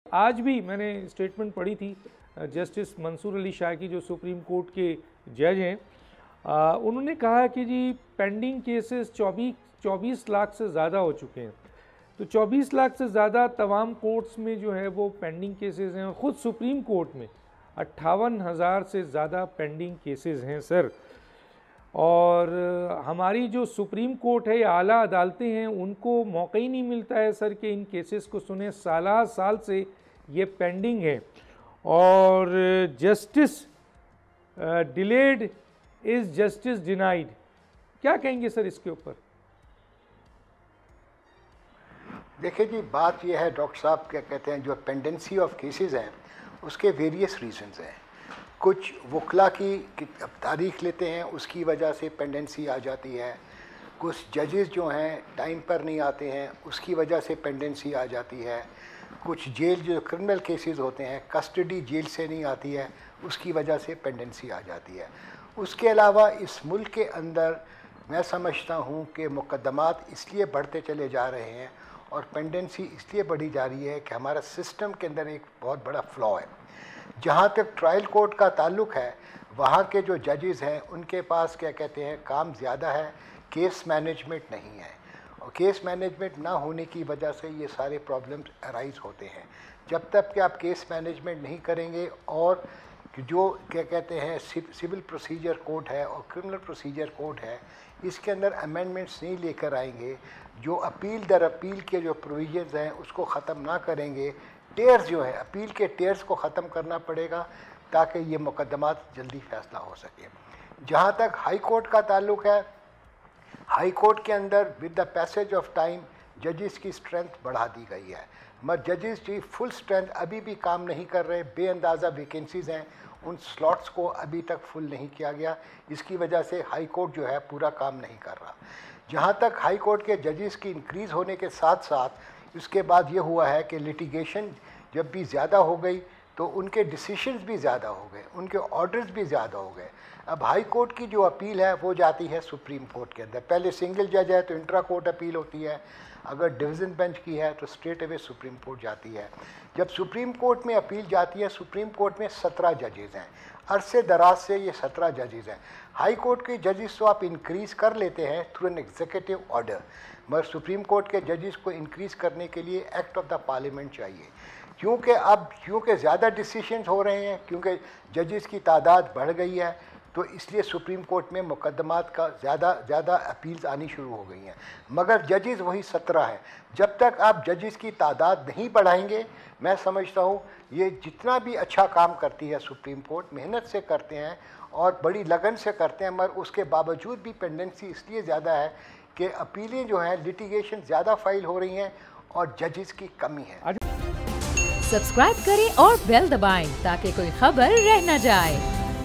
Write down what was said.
आज भी मैंने स्टेटमेंट पढ़ी थी जस्टिस मंसूर अली शाह की, जो सुप्रीम कोर्ट के जज हैं। उन्होंने कहा कि जी पेंडिंग केसेस 24 लाख से ज़्यादा हो चुके हैं। तो 24 लाख से ज़्यादा तमाम कोर्ट्स में जो है वो पेंडिंग केसेस हैं। ख़ुद सुप्रीम कोर्ट में 58,000 से ज़्यादा पेंडिंग केसेस हैं सर। और हमारी जो सुप्रीम कोर्ट है या आला अदालतें हैं, उनको मौका ही नहीं मिलता है सर कि इन केसेस को सुने। साल से ये पेंडिंग है और justice delayed is justice denied. क्या कहेंगे सर इसके ऊपर? देखिए जी, बात यह है डॉक्टर साहब, क्या कहते हैं, जो पेंडेंसी ऑफ केसेस हैं उसके वेरियस रीजंस हैं। कुछ वकला की तारीख लेते हैं, उसकी वजह से पेंडेंसी आ जाती है। कुछ जजेस जो हैं टाइम पर नहीं आते हैं, उसकी वजह से पेंडेंसी आ जाती है। कुछ जेल जो क्रिमिनल केसेस होते हैं, कस्टडी जेल से नहीं आती है, उसकी वजह से पेंडेंसी आ जाती है। उसके अलावा इस मुल्क के अंदर मैं समझता हूँ कि मुकदमात इसलिए बढ़ते चले जा रहे हैं और पेंडेंसी इसलिए बढ़ी जा रही है कि हमारा सिस्टम के अंदर एक बहुत बड़ा फ्लॉ है। जहाँ तक ट्रायल कोर्ट का ताल्लुक़ है, वहाँ के जो जजेस हैं उनके पास क्या कहते हैं काम ज़्यादा है, केस मैनेजमेंट नहीं है। और केस मैनेजमेंट ना होने की वजह से ये सारे प्रॉब्लम्स अराइज होते हैं। जब तक कि आप केस मैनेजमेंट नहीं करेंगे और जो क्या कहते हैं सिविल प्रोसीजर कोड है और क्रिमिनल प्रोसीजर कोड है, इसके अंदर अमेंडमेंट्स नहीं लेकर आएंगे, जो अपील दर अपील के जो प्रोविजंस हैं उसको ख़त्म ना करेंगे, टेयर्स जो है अपील के टेयर्स को ख़त्म करना पड़ेगा ताकि ये मुकदमात जल्दी फैसला हो सके। जहाँ तक हाई कोर्ट का ताल्लुक़ है, हाई कोर्ट के अंदर with the passage of time जजेस की स्ट्रेंथ बढ़ा दी गई है, मगर जजेस की फुल स्ट्रेंथ अभी भी काम नहीं कर रहे। बेअंदाज़ा वैकेंसीज़ हैं, उन स्लॉट्स को अभी तक फुल नहीं किया गया। इसकी वजह से हाई कोर्ट जो है पूरा काम नहीं कर रहा। जहाँ तक हाई कोर्ट के जजेस की इंक्रीज़ होने के साथ साथ उसके बाद ये हुआ है कि लिटिगेशन जब भी ज़्यादा हो गई तो उनके डिसीशंस भी ज़्यादा हो गए, उनके ऑर्डर्स भी ज़्यादा हो गए। अब हाई कोर्ट की जो अपील है वो जाती है सुप्रीम कोर्ट के अंदर। पहले सिंगल जज है तो इंट्रा कोर्ट अपील होती है, अगर डिवीज़न बेंच की है तो स्ट्रेट अवे सुप्रीम कोर्ट जाती है। जब सुप्रीम कोर्ट में अपील जाती है, सुप्रीम कोर्ट में 17 जजेज़ हैं, अरसे दराज से ये 17 जजेज़ हैं। हाई कोर्ट के जजेस तो आप इंक्रीज़ कर लेते हैं थ्रू एन एग्जीक्यूटिव ऑर्डर, मगर सुप्रीम कोर्ट के जजेस को इंक्रीज़ करने के लिए एक्ट ऑफ द पार्लियामेंट चाहिए। क्योंकि ज़्यादा डिसीशंस हो रहे हैं, क्योंकि जजेस की तादाद बढ़ गई है, तो इसलिए सुप्रीम कोर्ट में मुकदमात का ज़्यादा अपील्स आनी शुरू हो गई हैं। मगर जजेस वही 17 हैं। जब तक आप जजेस की तादाद नहीं बढ़ाएंगे, मैं समझता हूँ ये जितना भी अच्छा काम करती है सुप्रीम कोर्ट, मेहनत से करते हैं और बड़ी लगन से करते हैं, मगर उसके बावजूद भी पेंडेंसी इसलिए ज़्यादा है कि अपीलें जो हैं, लिटिगेशन ज़्यादा फाइल हो रही हैं और जजेस की कमी है। सब्सक्राइब करें और बेल दबाएं ताकि कोई खबर रह न जाए।